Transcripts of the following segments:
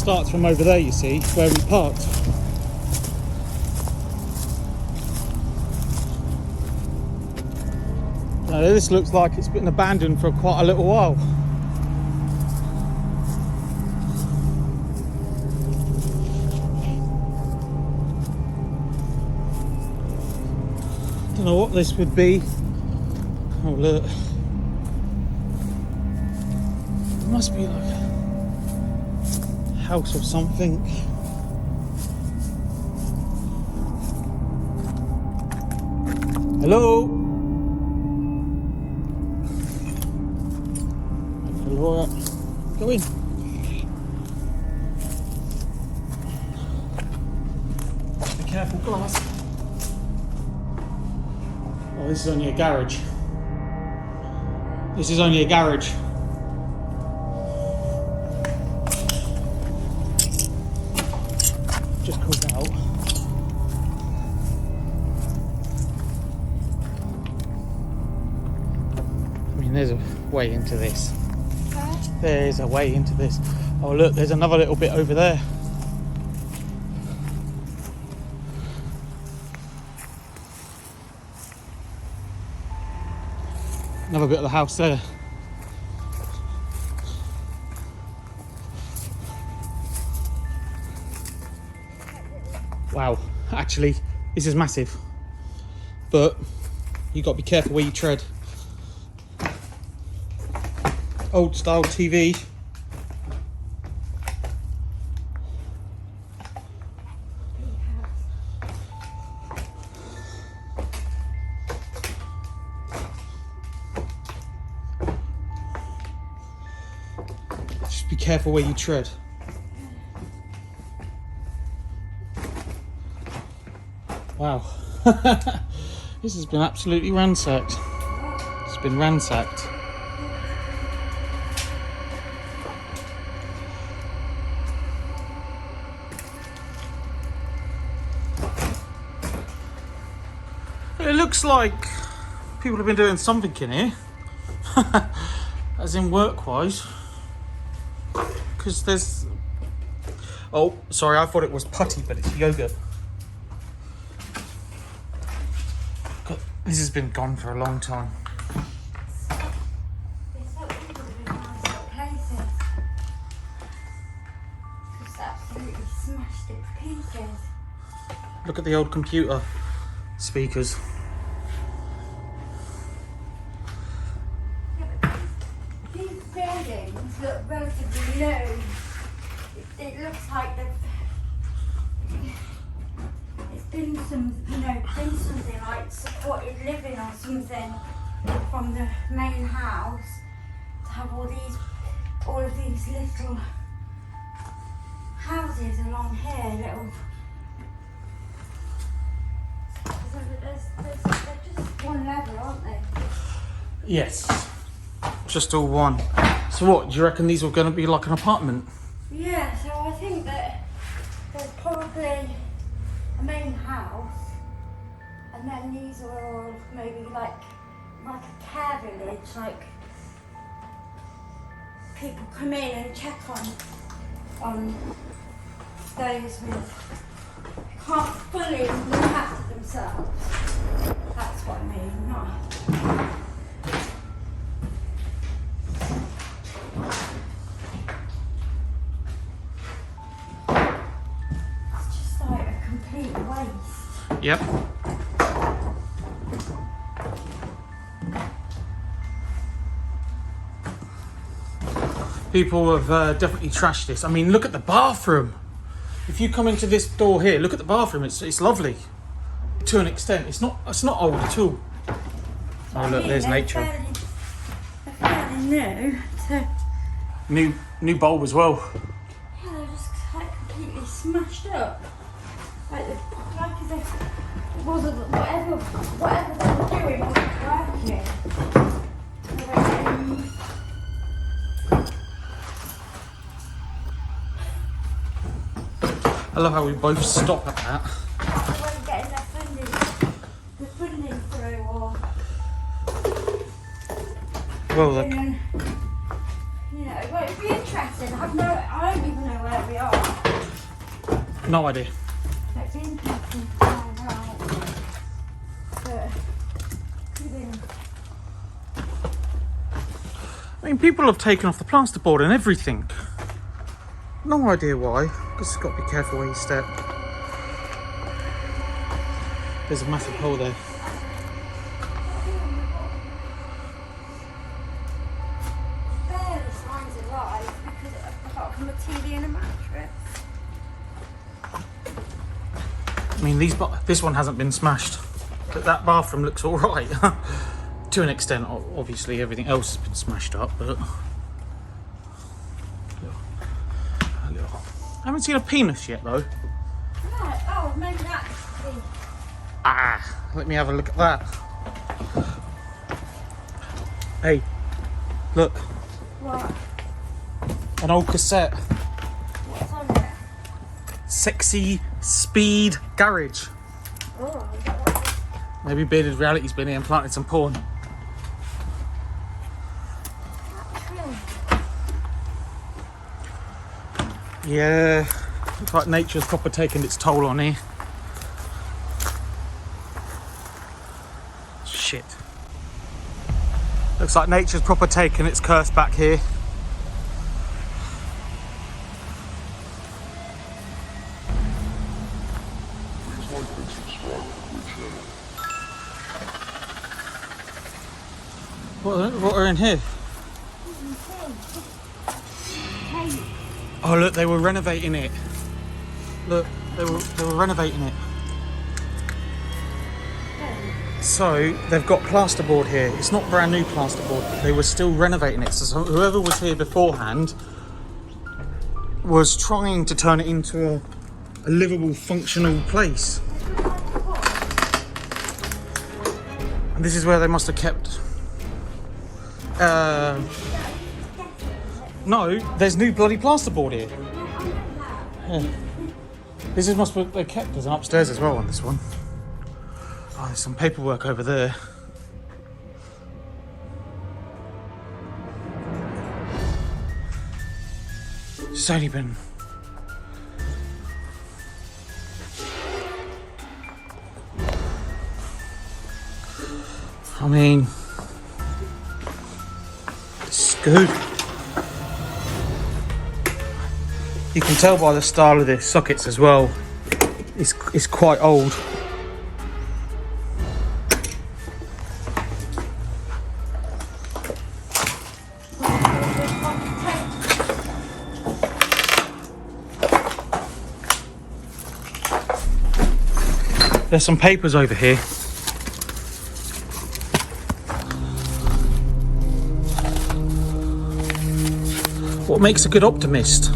starts from over there, you see, where we parked. Now this looks like it's been abandoned for quite a little while. Don't know what this would be. Oh look. It must be like a house or something. Hello? Laura, go in. Be careful, glass. Oh, this is only a garage. This is only a garage. Just called out. I mean, there's a way into this. There's a way into this. Oh look, there's another little bit over there. Another bit of the house there. Wow, actually, this is massive. But you've got to be careful where you tread. Old style TV. Just be careful where you tread. Wow. This has been absolutely ransacked. It's been ransacked. It looks like people have been doing something in here, as in work-wise, because there's... Oh, sorry, I thought it was putty, but it's yogurt. God, this has been gone for a long time. It's absolutely smashed it to pieces. Look at the old computer speakers. These buildings look relatively new. It looks like it's been been something like supported living or something from the main house to have all of these little houses along here, little. They're just one level, aren't they? Yes, just all one. So what, do you reckon these were going to be like an apartment? Yeah, so I think that there's probably a main house, and then these are all maybe like a care village, like people come in and check on those with can't fully look after themselves. That's what I mean, not. It's just like a complete waste. Yep. People have definitely trashed this. I mean, look at the bathroom. If you come into this door here, look at the bathroom. It's lovely to an extent. It's not old at all. Oh look, there's nature. They're fairly new. So New bulb as well. yeah, they're just like completely smashed up. Like as if it wasn't whatever they were doing wasn't working. I love how we both stop at that. When getting the funding through, or Well, look. you know, it won't It'd be interesting. I don't even know where we are. No idea. It'd be interesting to find out. But, I mean, people have taken off the plasterboard and everything. No idea why. Just got to be careful where you step. There's a massive hole there. barely signs of life because apart from a TV and a mattress. I mean, this one hasn't been smashed, but that bathroom looks all right. To an extent, obviously everything else has been smashed up, but I haven't seen a penis yet though. No, oh, maybe that's the... Ah, let me have a look at that. Hey, look, What? an old cassette. What's on it? Sexy Speed Garage. Oh, is that what? Maybe Bearded Reality's been here and planted some porn. Yeah, looks like nature's proper taking its toll on here. Shit. Looks like nature's proper taking its curse back here. What are in here? Oh look, they were renovating it. Look, they were renovating it. So they've got plasterboard here. It's not brand new plasterboard. They were still renovating it. So whoever was here beforehand was trying to turn it into a livable, functional place. And this is where they must have kept. No, there's new bloody plasterboard here. Yeah. This is must be they kept. There's an upstairs as well on this one. Oh, there's some paperwork over there. It's only been... I mean... It's good. You can tell by the style of the sockets as well. It's quite old. There's some papers over here. What makes a good optimist?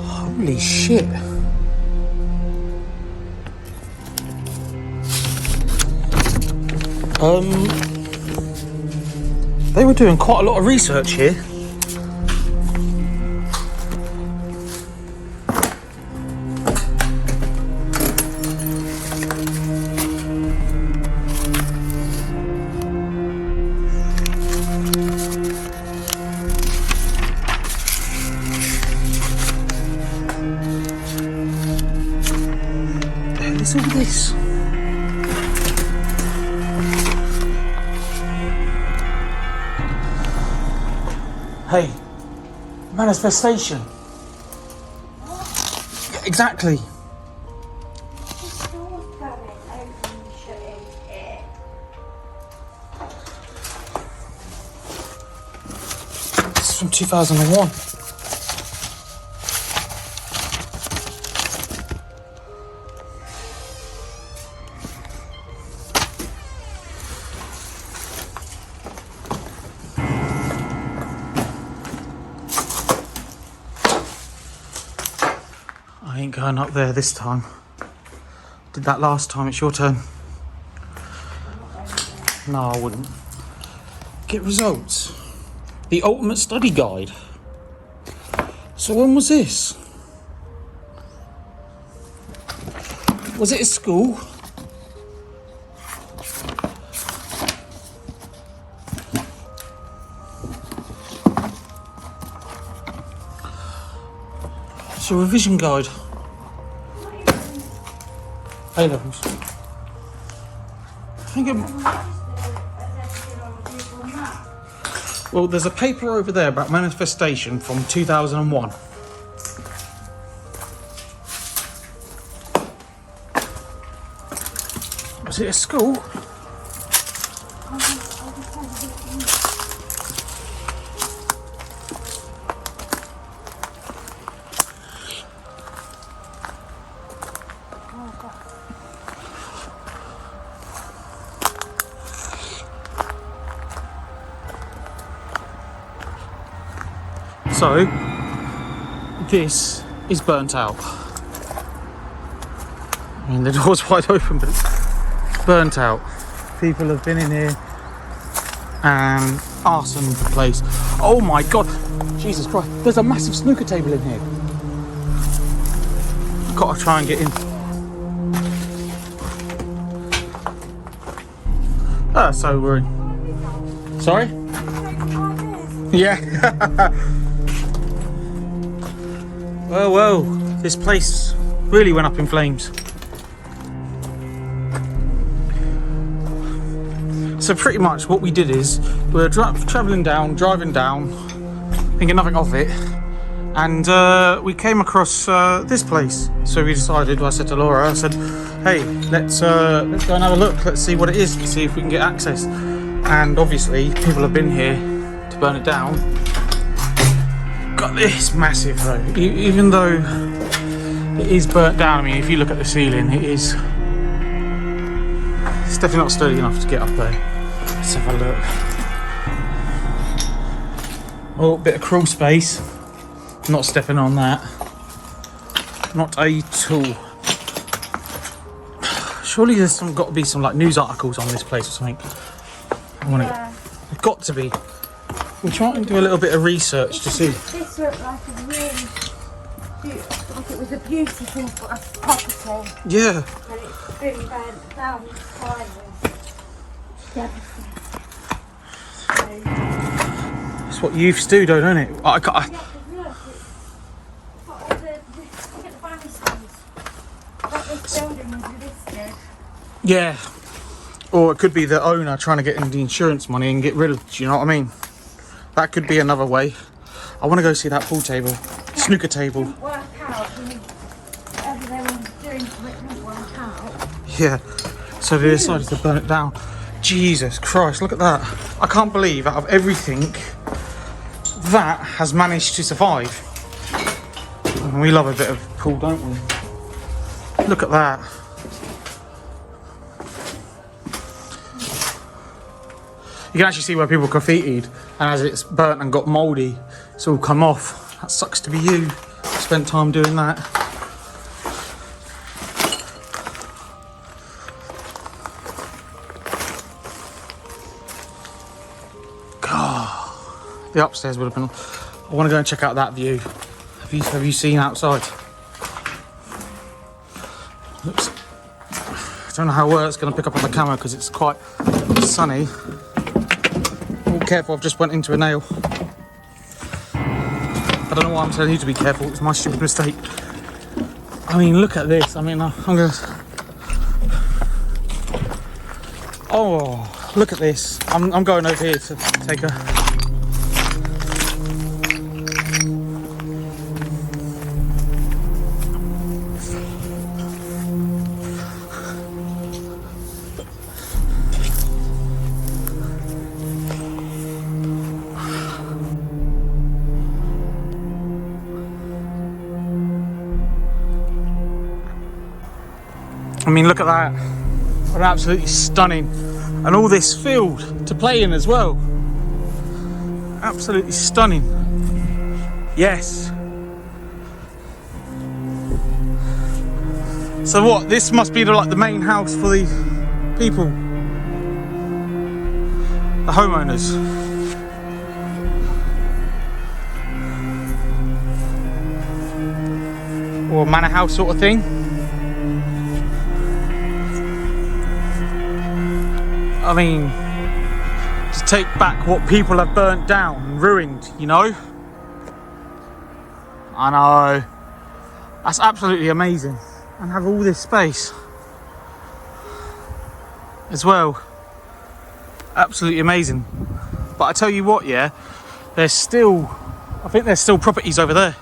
Holy shit. They were doing quite a lot of research here. The hell is all this? Hey, manifestation. Yeah, exactly. The door's going open and shutting here. This is from 2001. I ain't going up there this time. Did that last time, it's your turn. No, I wouldn't. Get results. The ultimate study guide. So when was this? Was it a school? It's a revision guide. A-levels. I think well, there's a paper over there about manifestation from 2001. Was it a school? So, this is burnt out. I mean, the door's wide open, but it's burnt out. People have been in here and arsoned the place. Oh my God, Jesus Christ, there's a massive snooker table in here. Gotta try and get in. So we're in. Sorry? Yeah. Well, this place really went up in flames. So pretty much what we did is we were driving down, thinking nothing of it, and we came across this place. So we decided, I said to Laura, I said, hey, let's go and have a look, let's see what it is, see if we can get access. And obviously people have been here to burn it down. Got this massive though, even though it is burnt down. I mean, if you look at the ceiling, it's definitely not sturdy enough to get up there. Let's have a look. Oh, bit of crawl space. Not stepping on that. Not at all. Surely there's got to be some like news articles on this place or something. There's got to be. We'll try and do a little bit of research to see. This looked like a really beautiful, like it was a beautiful property. Yeah. And it's been burnt down with fire. Devastating. That's what youths do, though, don't it? Yeah, because look, look at the banisters. That this building was listed. Yeah. Or it could be the owner trying to get in the insurance money and get rid of, do you know what I mean? That could be another way. I want to go see that pool table, snooker table. Didn't work out. Whatever they were doing to it didn't work out. Yeah. So they decided to burn it down. Jesus Christ, look at that. I can't believe out of everything that has managed to survive. And we love a bit of pool, don't we? Look at that. You can actually see where people graffitied, and as it's burnt and got mouldy, it's all come off. That sucks to be you. Spent time doing that. God, the upstairs would have been. I want to go and check out that view. Have you seen outside? Looks. I don't know how well it's going to pick up on the camera because it's quite sunny. Careful, I've just went into a nail. I don't know why I'm telling you to be careful, it's my stupid mistake. I mean, look at this. I mean, I'm gonna... Oh, look at this. I'm going over here to take a... I mean, look at that. They're absolutely stunning. And all this field to play in as well. Absolutely stunning. Yes. So what? This must be like the main house for the people. The homeowners. or a manor house sort of thing. I mean, to take back what people have burnt down and ruined, you know? I know. That's absolutely amazing. And have all this space as well. Absolutely amazing. But I tell you what, yeah, there's still, I think there's still properties over there.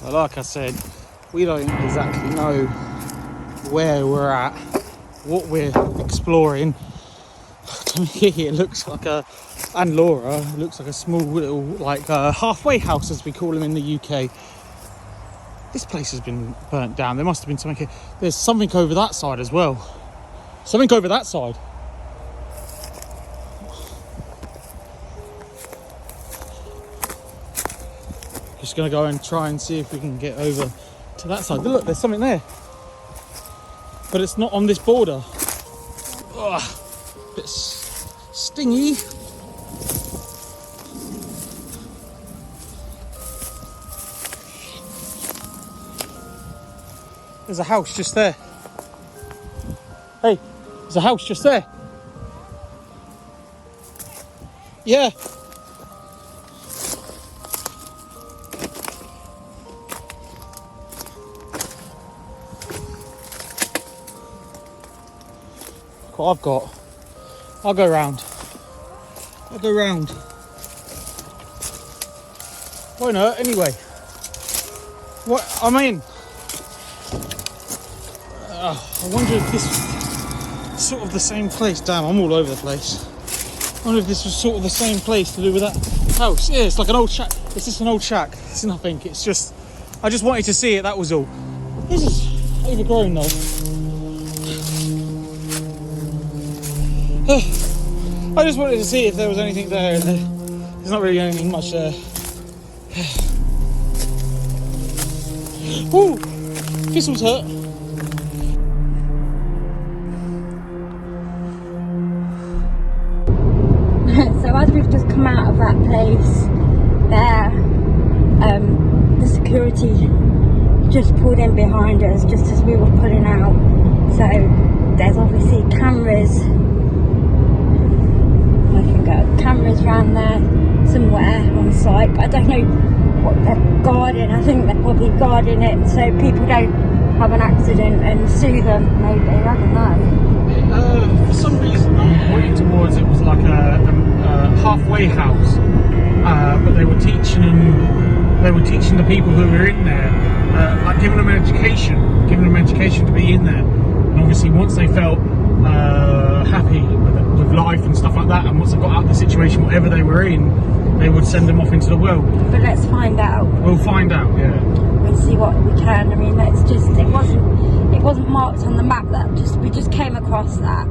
So like I said, we don't exactly know where we're at, what we're exploring. To me, it looks like and Laura, it looks like a small little, like halfway house, as we call them in the UK. This place has been burnt down. There must have been something here. There's something over that side as well. Something over that side. Just gonna go and try and see if we can get over to that side. Look, there's something there. But it's not on this border. Ugh, bit stingy. There's a house just there. Hey, there's a house just there. Yeah. Look what I've got. I'll go round. I'll go round. Won't hurt anyway. What, I mean, I wonder if this was sort of the same place. Damn, I'm all over the place. I wonder if this was sort of the same place to do with that house. Yeah, it's like an old shack. It's just an old shack. It's nothing. It's just, I just wanted to see it, that was all. This is overgrown though. I just wanted to see if there was anything there. There's not really anything much there. Ooh, thistles hurt. So as we've just come out of that place, there, the security just pulled in behind us just as we were pulling out. So there's obviously cameras. I can go cameras around there somewhere on site, but I don't know what they're guarding. I think they're probably guarding it so people don't have an accident and sue them. Maybe, I don't know. For some reason, I'm pointing towards it was like a halfway house, but they were teaching the people who were in there, like giving them education to be in there. And obviously, once they felt happy with life and stuff like that, and once they got out of the situation, whatever they were in, they would send them off into the world. But let's find out. We'll find out, yeah. We'll see what we can. I mean, it wasn't marked on the map. We just came across that.